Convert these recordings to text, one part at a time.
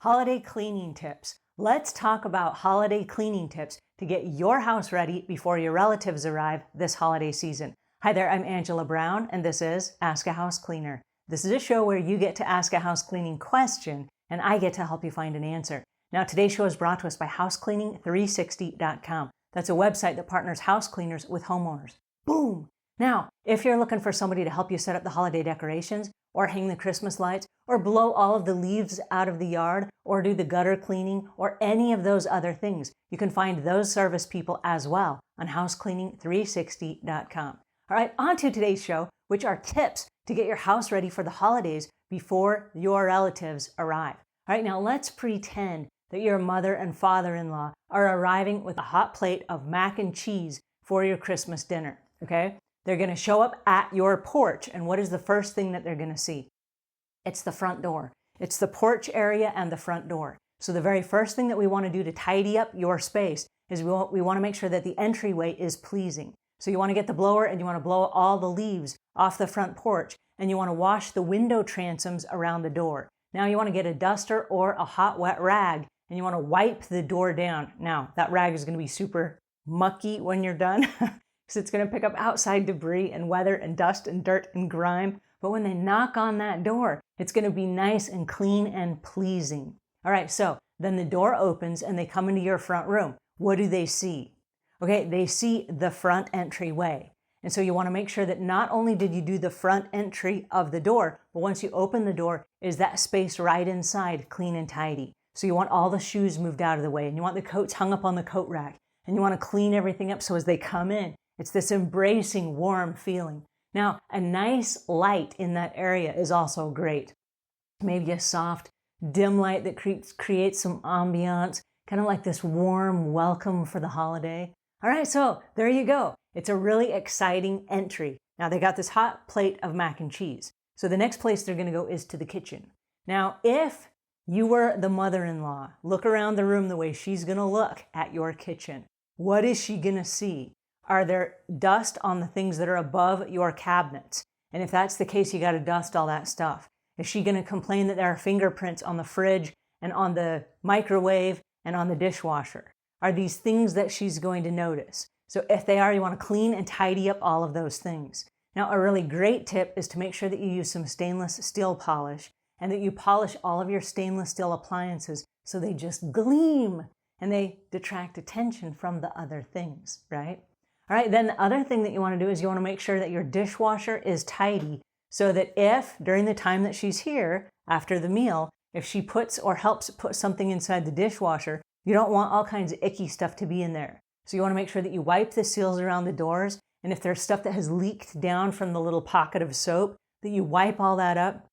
Holiday cleaning tips. Let's talk about holiday cleaning tips to get your house ready before your relatives arrive this holiday season. Hi there, I'm Angela Brown, and this is Ask a House Cleaner. This is a show where you get to ask a house cleaning question, and I get to help you find an answer. Now, today's show is brought to us by housecleaning360.com. That's a website that partners house cleaners with homeowners. Boom! Now, if you're looking for somebody to help you set up the holiday decorations, or hang the Christmas lights, or blow all of the leaves out of the yard, or do the gutter cleaning, or any of those other things, you can find those service people as well on housecleaning360.com. All right, on to today's show, which are tips to get your house ready for the holidays before your relatives arrive. All right, now let's pretend that your mother and father-in-law are arriving with a hot plate of mac and cheese for your Christmas dinner, okay? They're going to show up at your porch, and what is the first thing that they're going to see? It's the front door. It's the porch area and the front door. So the very first thing that we want to do to tidy up your space is we want to make sure that the entryway is pleasing. So you want to get the blower and you want to blow all the leaves off the front porch, and you want to wash the window transoms around the door. Now you want to get a duster or a hot wet rag, and you want to wipe the door down. Now that rag is going to be super mucky when you're done. So it's going to pick up outside debris and weather and dust and dirt and grime. But when they knock on that door, it's going to be nice and clean and pleasing. All right, so then the door opens and they come into your front room. What do they see? Okay, they see the front entryway. And so you want to make sure that not only did you do the front entry of the door, but once you open the door, is that space right inside clean and tidy. So you want all the shoes moved out of the way, and you want the coats hung up on the coat rack, and you want to clean everything up so as they come in, it's this embracing, warm feeling. Now, a nice light in that area is also great. Maybe a soft, dim light that creates some ambiance, kind of like this warm welcome for the holiday. All right, so there you go. It's a really exciting entry. Now, they got this hot plate of mac and cheese. So the next place they're going to go is to the kitchen. Now, if you were the mother-in-law, look around the room the way she's going to look at your kitchen. What is she going to see? Are there dust on the things that are above your cabinets? And if that's the case, you got to dust all that stuff. Is she going to complain that there are fingerprints on the fridge and on the microwave and on the dishwasher? Are these things that she's going to notice? So if they are, you want to clean and tidy up all of those things. Now, a really great tip is to make sure that you use some stainless steel polish and that you polish all of your stainless steel appliances so they just gleam and they detract attention from the other things, right? All right, then the other thing that you want to do is you want to make sure that your dishwasher is tidy so that if during the time that she's here after the meal, if she puts or helps put something inside the dishwasher, you don't want all kinds of icky stuff to be in there. So you want to make sure that you wipe the seals around the doors, and if there's stuff that has leaked down from the little pocket of soap, that you wipe all that up,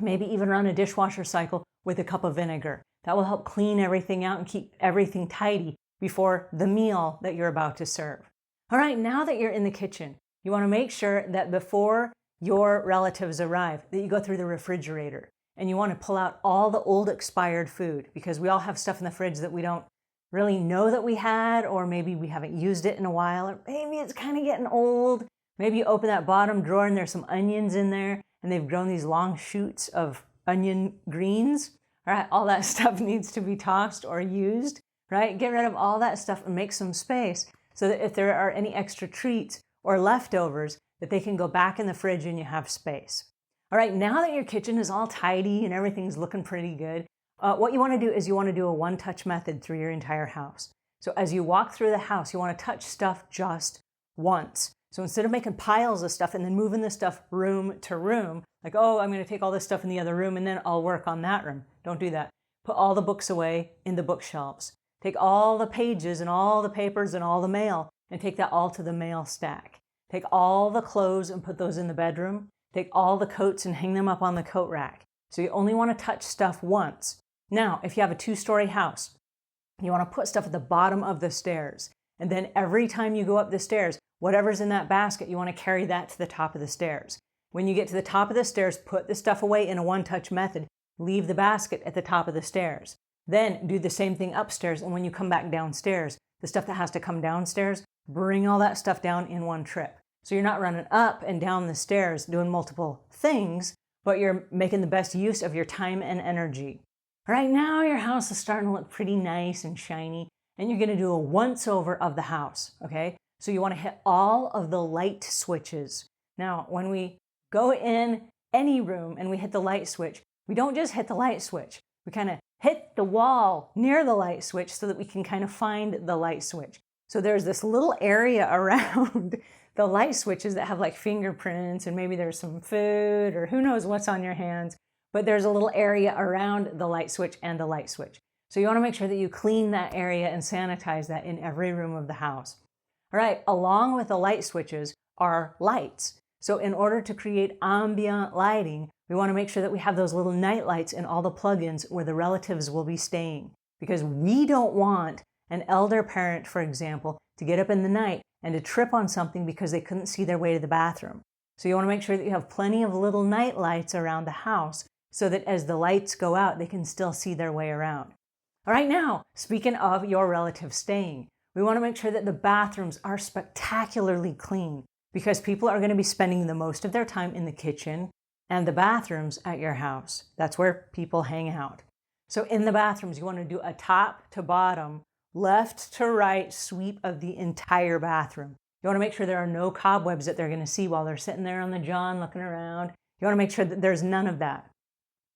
maybe even run a dishwasher cycle with a cup of vinegar. That will help clean everything out and keep everything tidy before the meal that you're about to serve. All right, now that you're in the kitchen, you want to make sure that before your relatives arrive, that you go through the refrigerator and you want to pull out all the old expired food, because we all have stuff in the fridge that we don't really know that we had, or maybe we haven't used it in a while, or maybe it's kind of getting old. Maybe you open that bottom drawer and there's some onions in there and they've grown these long shoots of onion greens. All right, all that stuff needs to be tossed or used, right? Get rid of all that stuff and make some space so that if there are any extra treats or leftovers, that they can go back in the fridge and you have space. All right, now that your kitchen is all tidy and everything's looking pretty good, what you want to do is you want to do a one-touch method through your entire house. So as you walk through the house, you want to touch stuff just once. So instead of making piles of stuff and then moving the stuff room to room, like, oh, I'm going to take all this stuff in the other room and then I'll work on that room. Don't do that. Put all the books away in the bookshelves. Take all the pages and all the papers and all the mail and take that all to the mail stack. Take all the clothes and put those in the bedroom. Take all the coats and hang them up on the coat rack. So you only want to touch stuff once. Now, if you have a 2-story house, you want to put stuff at the bottom of the stairs. And then every time you go up the stairs, whatever's in that basket, you want to carry that to the top of the stairs. When you get to the top of the stairs, put the stuff away in a one-touch method. Leave the basket at the top of the stairs. Then do the same thing upstairs, and when you come back downstairs, the stuff that has to come downstairs, bring all that stuff down in one trip. So you're not running up and down the stairs doing multiple things, but you're making the best use of your time and energy. Right now, your house is starting to look pretty nice and shiny, and you're gonna do a once over of the house, okay? So you wanna hit all of the light switches. Now, when we go in any room and we hit the light switch, we don't just hit the light switch. We kind of hit the wall near the light switch so that we can kind of find the light switch. So there's this little area around the light switches that have like fingerprints, and maybe there's some food or who knows what's on your hands, but there's a little area around the light switch and the light switch. So you want to make sure that you clean that area and sanitize that in every room of the house. All right, along with the light switches are lights. So in order to create ambient lighting, we want to make sure that we have those little night lights in all the plugins where the relatives will be staying. Because we don't want an elder parent, for example, to get up in the night and to trip on something because they couldn't see their way to the bathroom. So you want to make sure that you have plenty of little night lights around the house so that as the lights go out, they can still see their way around. All right, now, speaking of your relatives staying, we want to make sure that the bathrooms are spectacularly clean, because people are going to be spending the most of their time in the kitchen and the bathrooms at your house. That's where people hang out. So in the bathrooms, you want to do a top to bottom, left to right sweep of the entire bathroom. You want to make sure there are no cobwebs that they're going to see while they're sitting there on the john looking around. You want to make sure that there's none of that.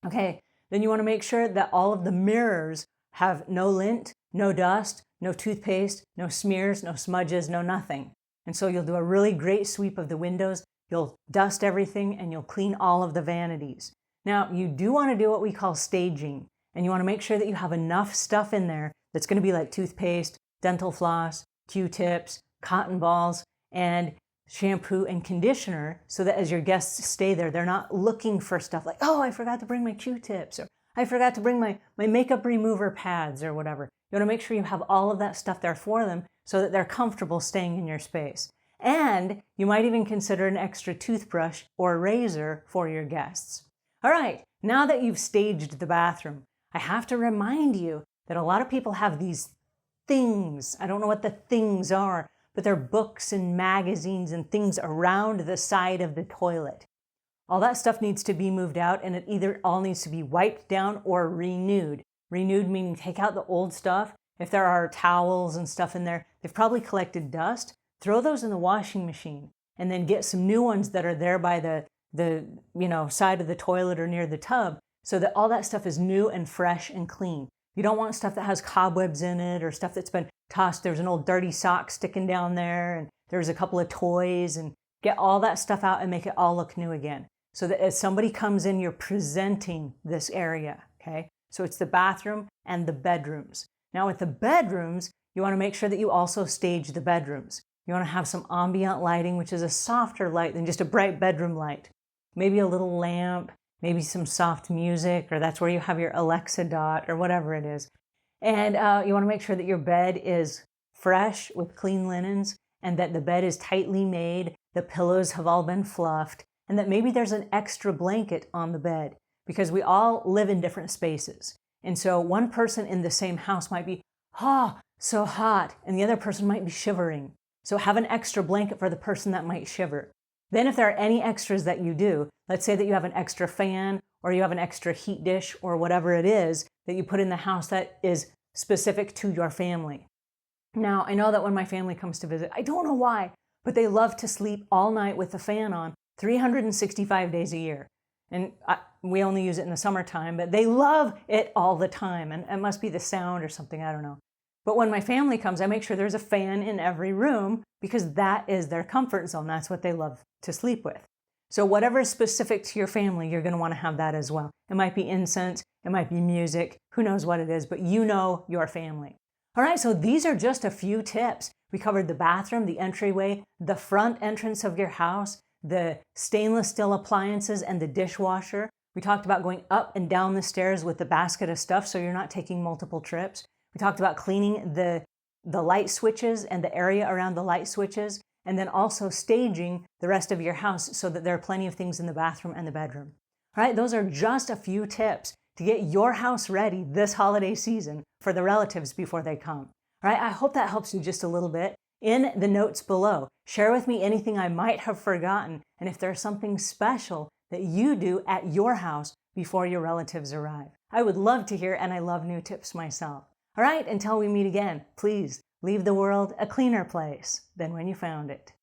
Okay, then you want to make sure that all of the mirrors have no lint, no dust, no toothpaste, no smears, no smudges, no nothing. And so you'll do a really great sweep of the windows, you'll dust everything, and you'll clean all of the vanities. Now, you do want to do what we call staging, and you want to make sure that you have enough stuff in there that's going to be like toothpaste, dental floss, Q-tips, cotton balls, and shampoo and conditioner, so that as your guests stay there, they're not looking for stuff like, oh, I forgot to bring my Q-tips, or I forgot to bring my makeup remover pads, or whatever. You want to make sure you have all of that stuff there for them so that they're comfortable staying in your space. And you might even consider an extra toothbrush or razor for your guests. All right, now that you've staged the bathroom, I have to remind you that a lot of people have these things. I don't know what the things are, but they're books and magazines and things around the side of the toilet. All that stuff needs to be moved out, and it either all needs to be wiped down or renewed. Renewed meaning take out the old stuff. If there are towels and stuff in there, they've probably collected dust. Throw those in the washing machine and then get some new ones that are there by the side of the toilet or near the tub, so that all that stuff is new and fresh and clean. You don't want stuff that has cobwebs in it or stuff that's been tossed. There's an old dirty sock sticking down there, and there's a couple of toys, and get all that stuff out and make it all look new again. So that as somebody comes in, you're presenting this area, okay? So it's the bathroom and the bedrooms. Now with the bedrooms, you want to make sure that you also stage the bedrooms. You want to have some ambient lighting, which is a softer light than just a bright bedroom light. Maybe a little lamp, maybe some soft music, or that's where you have your Alexa Dot or whatever it is. And you want to make sure that your bed is fresh with clean linens, and that the bed is tightly made, the pillows have all been fluffed, and that maybe there's an extra blanket on the bed, because we all live in different spaces. And so one person in the same house might be, so hot, and the other person might be shivering. So have an extra blanket for the person that might shiver. Then if there are any extras that you do, let's say that you have an extra fan, or you have an extra heat dish, or whatever it is that you put in the house that is specific to your family. Now, I know that when my family comes to visit, I don't know why, but they love to sleep all night with the fan on 365 days a year. And we only use it in the summertime, but they love it all the time. And it must be the sound or something, I don't know. But when my family comes, I make sure there's a fan in every room, because that is their comfort zone. That's what they love to sleep with. So whatever is specific to your family, you're going to want to have that as well. It might be incense, it might be music, who knows what it is, but you know your family. All right, so these are just a few tips. We covered the bathroom, the entryway, the front entrance of your house, the stainless steel appliances, and the dishwasher. We talked about going up and down the stairs with the basket of stuff so you're not taking multiple trips. We talked about cleaning the light switches and the area around the light switches, and then also staging the rest of your house so that there are plenty of things in the bathroom and the bedroom. All right, those are just a few tips to get your house ready this holiday season for the relatives before they come. All right, I hope that helps you just a little bit. In the notes below, share with me anything I might have forgotten, and if there's something special that you do at your house before your relatives arrive. I would love to hear, and I love new tips myself. All right, until we meet again, please leave the world a cleaner place than when you found it.